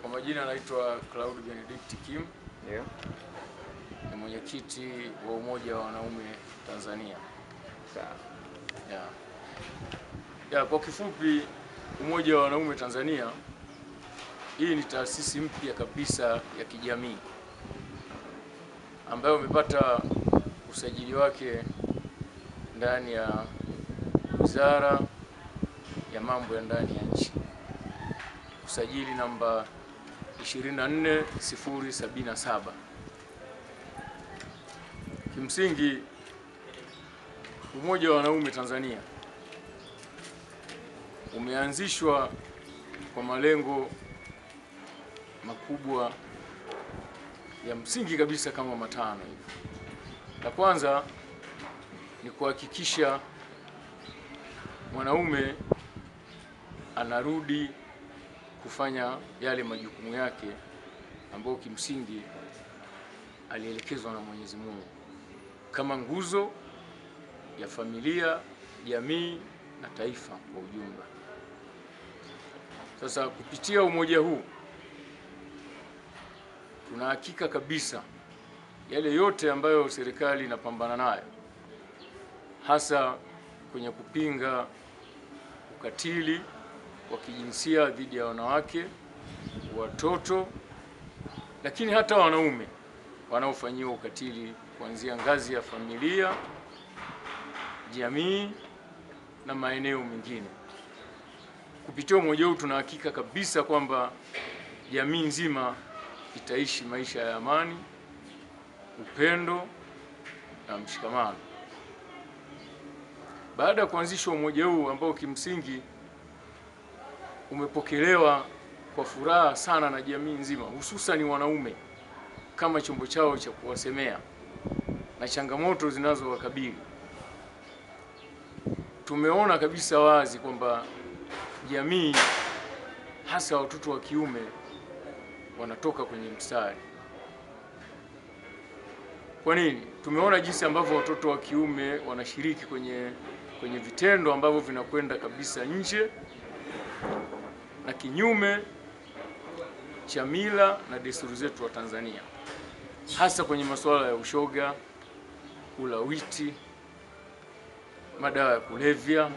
Kwa majina anaitwa Claude Benedict Kim. Ndio. Ni mwenyekiti wa Umoja wa Wanaume Tanzania. Sawa. Kwa kifupi, Umoja wa Wanaume Tanzania hii ni taasisi mpya kabisa ya kijamii ambayo umepata usajili wake ndani ya Wizara ya Mambo ya Ndani ya Nchi. Usajili namba 24077. Kimsingi, Umoja wa Wanaume Tanzania umeanzishwa kwa malengo makubwa ya msingi kabisa kama matano hivi. La kwanza ni kuhakikisha mwanaume anarudi kufanya yale majukumu yake ambayo kimsingi alielekezwa na Mwenyezi Mungu kama nguzo ya familia, jamii na taifa kwa ujumla. Sasa kupitia umoja huu tuna hakika kabisa yale yote ambayo serikali inapambana nayo, hasa kwenye kupinga ukatili wa kijinsia dhidi ya wanawake, watoto, lakini hata wanaume wanaofanyiwa ukatili kuanzia ngazi ya familia, jamii na maeneo mengine. Kupitia umoja huu tuna hakika kabisa kwamba jamii nzima itaishi maisha ya amani, upendo na mshikamano. Baada ya kuanzishwa umoja huu ambao kimsingi umepokelewa kwa furaha sana na jamii nzima, hususan wanaume kama chombo chao cha kuwasemea na changamoto zinazowakabili, tumeona kabisa wazi kwamba jamii, hasa watoto wa kiume, wanatoka kwenye mstari. Kwa nini? Tumeona jinsi ambavyo watoto wa kiume wanashiriki kwenye vitendo ambavyo vinakwenda kabisa nje na kinyume cha mila na desturi zetu wa Tanzania, hasa kwenye masuala ya ushoga, ulawiti, madawa ya kulevya,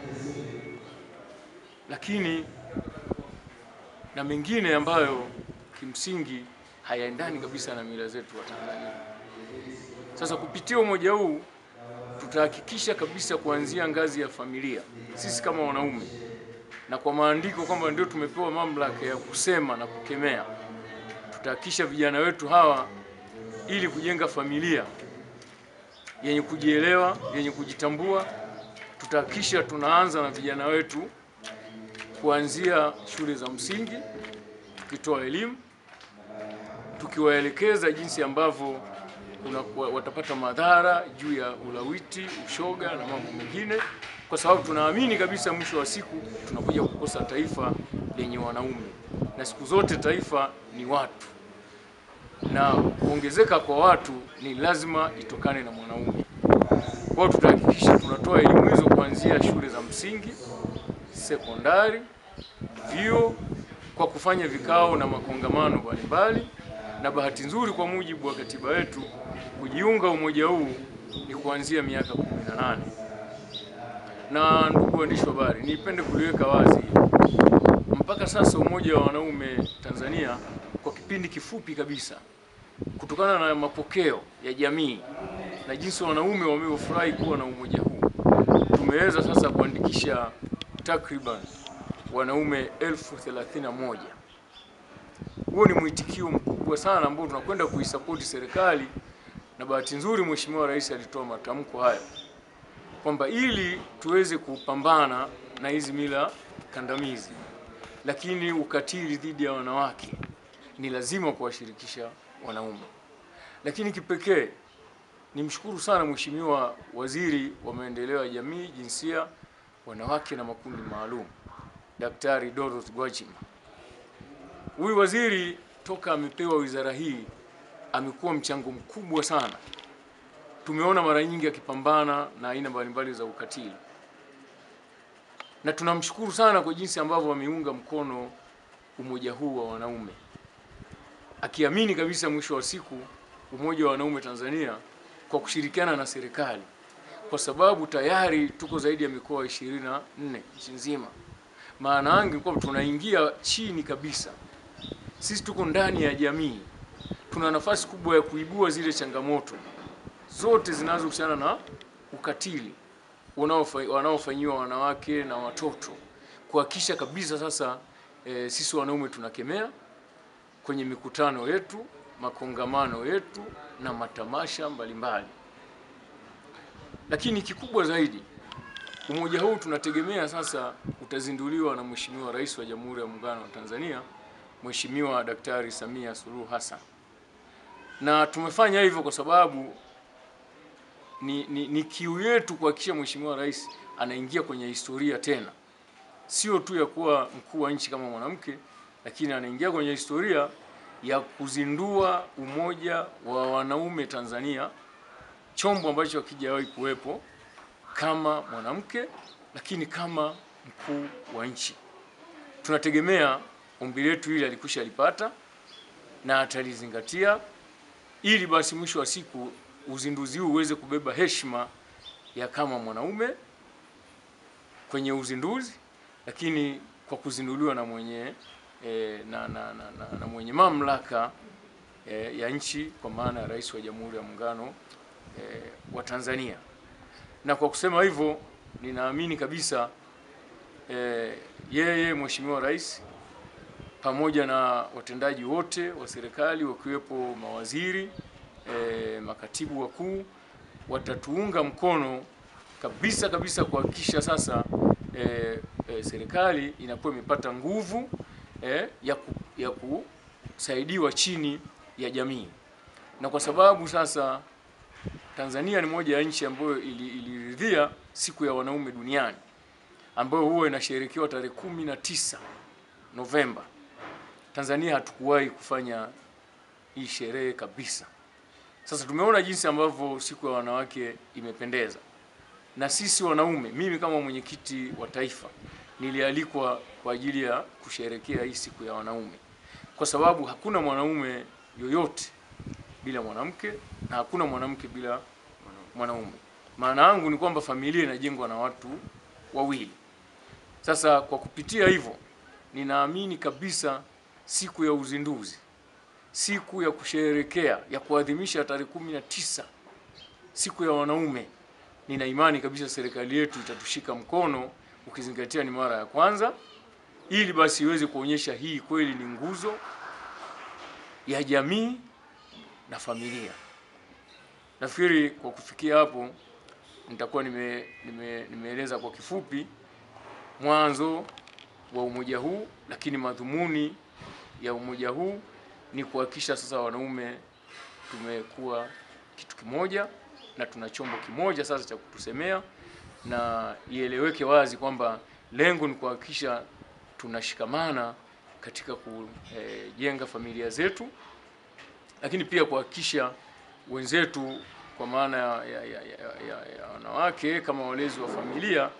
lakini na mengine ambayo kimsingi hayaendani kabisa na mila zetu wa Tanzania. Sasa kupitia umoja huu tutahakikisha kabisa kuanzia ngazi ya familia, sisi kama wanaume, na kwa maandiko kwamba ndio tumepewa mamlaka ya kusema na kukemea, tutahakikisha vijana wetu hawa, ili kujenga familia yenye kujielewa, yenye kujitambua, tutahakikisha tunaanza na vijana wetu kuanzia shule za msingi, tukitoa elimu, tukiwaelekeza jinsi ambavyo watapata madhara juu ya ulawiti, ushoga na mambo mengine, kwa sababu tunaamini kabisa mwisho wa siku tunakuja kukosa taifa lenye wanaume, na siku zote taifa ni watu, na kuongezeka kwa watu ni lazima itokane na mwanaume. Kwa hiyo tutahakikisha tunatoa elimu hizo kuanzia shule za msingi, sekondari, vyuo, kwa kufanya vikao na makongamano mbalimbali, na bahati nzuri kwa mujibu wa katiba yetu kujiunga umoja huu ni kuanzia miaka 18. Na ndugu waandishi wa habari, nipende kuliweka wazi, mpaka sasa Umoja wa Wanaume Tanzania kwa kipindi kifupi kabisa, kutokana na mapokeo ya jamii na jinsi wanaume wamefurahi kuwa na umoja huu, tumeweza sasa kuandikisha takriban wanaume 1031. Huo ni mwitikio mkubwa sana ambao tunakwenda kuisupport serikali, na bahati nzuri Mheshimiwa Rais alitoa matamko haya kwamba ili tuweze kupambana na hizi mila kandamizi, lakini ukatili dhidi ya wanawake, ni lazima kuwashirikisha wanaume. Lakini kipekee nimshukuru sana Mheshimiwa Waziri wa Maendeleo ya Jamii, Jinsia, Wanawake na Makundi Maalum, Daktari Dorothy Gwajima. Huyu waziri toka amepewa wizara hii amekuwa mchango mkubwa sana. Tumeona mara nyingi akipambana na aina mbalimbali za ukatili. na tunamshukuru sana kwa jinsi ambavyo wameunga mkono umoja huu wa wanaume, akiamini kabisa mwisho wa siku umoja wa wanaume Tanzania kwa kushirikiana na serikali, kwa sababu tayari tuko zaidi ya mikoa 24 nchi nzima. Maana yangu kwamba tunaingia chini kabisa. Sisi tuko ndani ya jamii, tuna nafasi kubwa ya kuibua zile changamoto zote zinazohusiana na ukatili wanaofanyiwa wanawake na watoto, kuhakikisha kabisa sasa sisi wanaume tunakemea kwenye mikutano yetu, makongamano yetu na matamasha mbalimbali. Lakini kikubwa zaidi, umoja huu tunategemea sasa utazinduliwa na Mheshimiwa Rais wa Jamhuri ya Muungano wa Tanzania, Mheshimiwa Daktari Samia Suluhu Hassan. Na tumefanya hivyo kwa sababu ni kiu yetu kuhakikisha Mheshimiwa Rais anaingia kwenye historia tena, sio tu ya kuwa mkuu wa nchi kama mwanamke, lakini anaingia kwenye historia ya kuzindua umoja wa wanaume Tanzania, chombo ambacho hakijawahi kuwepo kama mwanamke, lakini kama mkuu wa nchi. Tunategemea ombi letu hili alikwisha lipata na atalizingatia, ili basi mwisho wa siku uzinduzi huu uweze kubeba heshima ya kama mwanaume kwenye uzinduzi, lakini kwa kuzinduliwa na mwenye na mwenye mamlaka ya nchi, kwa maana ya Rais wa Jamhuri ya Muungano wa Tanzania. Na kwa kusema hivyo, ninaamini kabisa yeye Mheshimiwa Rais pamoja na watendaji wote wa serikali wakiwepo mawaziri, makatibu wakuu, watatuunga mkono kabisa kuhakikisha sasa serikali inakuwa imepata nguvu ya kusaidiwa chini ya jamii. Na kwa sababu sasa Tanzania ni moja ya nchi ambayo iliridhia siku ya wanaume duniani, ambayo huwa inasherekewa tarehe 19 Novemba. Tanzania hatukuwahi kufanya hii sherehe kabisa. Sasa tumeona jinsi ambavyo siku ya wanawake imependeza. Na sisi wanaume, mimi kama mwenyekiti wa taifa, nilialikwa kwa ajili ya kusherekea hii siku ya wanaume, kwa sababu hakuna mwanaume yoyote bila mwanamke na hakuna mwanamke bila mwanaume. Maana yangu ni kwamba familia inajengwa na watu wawili. Sasa kwa kupitia hivyo, ninaamini kabisa siku ya uzinduzi, siku ya kusherekea, ya kuadhimisha tarehe 19 siku ya wanaume, nina imani kabisa serikali yetu itatushika mkono, ukizingatia ni mara ya kwanza, ili basi iweze kuonyesha hii kweli ni nguzo ya jamii na familia. Nafikiri kwa kufikia hapo nitakuwa nimeeleza kwa kifupi mwanzo wa umoja huu, lakini madhumuni ya umoja huu ni kuhakikisha sasa wanaume tumekuwa kitu kimoja na tuna chombo kimoja sasa cha kutusemea, na ieleweke wazi kwamba lengo ni kuhakikisha tunashikamana katika kujenga familia zetu, lakini pia kuhakikisha wenzetu kwa maana ya wanawake kama walezi wa familia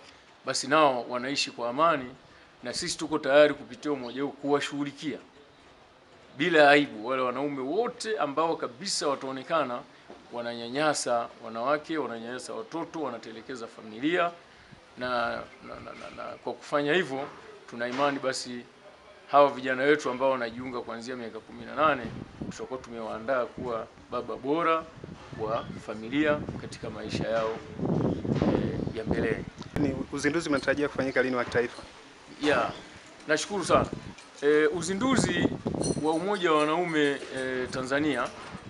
basi nao wanaishi kwa amani, na sisi tuko tayari kupitia umoja huu kuwashughulikia bila aibu wale wanaume wote ambao kabisa wataonekana wananyanyasa wanawake, wananyanyasa watoto, wanatelekeza familia na kwa kufanya hivyo tuna imani basi hawa vijana wetu ambao wanajiunga kuanzia miaka 18 tutakuwa tumewaandaa kuwa baba bora wa familia katika maisha yao ya mbeleni. Ni uzinduzi unatarajia kufanyika lini wa kitaifa? Nashukuru sana. Uzinduzi wa umoja wa wanaume Tanzania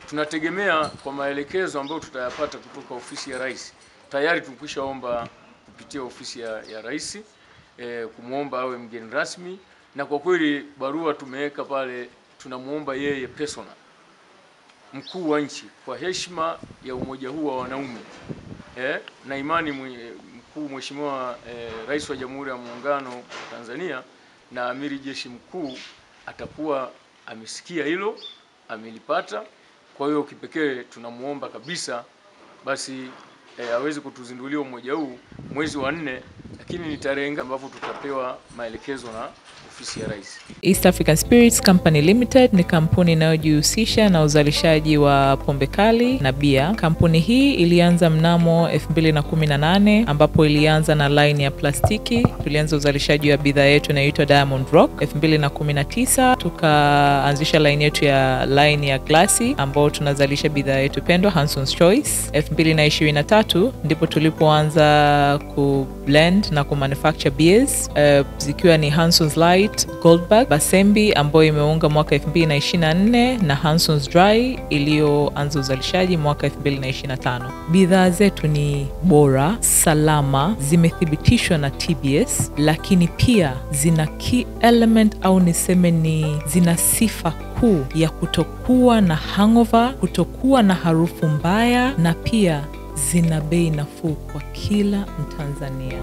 tunategemea kwa maelekezo ambayo tutayapata kutoka ofisi ya Rais. Tayari tumekwishaomba kupitia ofisi ya Rais kumuomba awe mgeni rasmi, na kwa kweli barua tumeweka pale, tunamuomba yeye personal, mkuu wa nchi, kwa heshima ya umoja huu wa wanaume. Na imani mkuu Mheshimiwa Rais wa Jamhuri ya Muungano wa Tanzania na Amiri Jeshi Mkuu atakuwa amesikia hilo, amelipata. Kwa hiyo kipekee tunamuomba kabisa basi aweze kutuzindulia umoja huu mwezi wa 4, lakini ni tarehe ambapo tutapewa maelekezo na ofisi ya Rais. East African Spirits Company Limited ni kampuni inayojihusisha na uzalishaji wa pombe kali na bia. Kampuni hii ilianza mnamo 2018 ambapo ilianza na line ya plastiki. Tulianza uzalishaji wa bidhaa yetu inayoitwa Diamond Rock. 2019 tukaanzisha line yetu ya line ya glasi ambao tunazalisha bidhaa yetu pendwa Hanson's Choice. 2023 ndipo tulipoanza ku blend na ku manufacture beers zikiwa ni Hanson's Light, Goldberg, Basembi ambayo imeunga mwaka 2024 na Hanson's Dry iliyoanza uzalishaji mwaka 2025. Bidhaa zetu ni bora, salama, zimethibitishwa na TBS, lakini pia zina key element au niseme ni zina sifa kuu ya kutokuwa na hangover, kutokuwa na harufu mbaya, na pia zina bei nafuu kwa kila Mtanzania.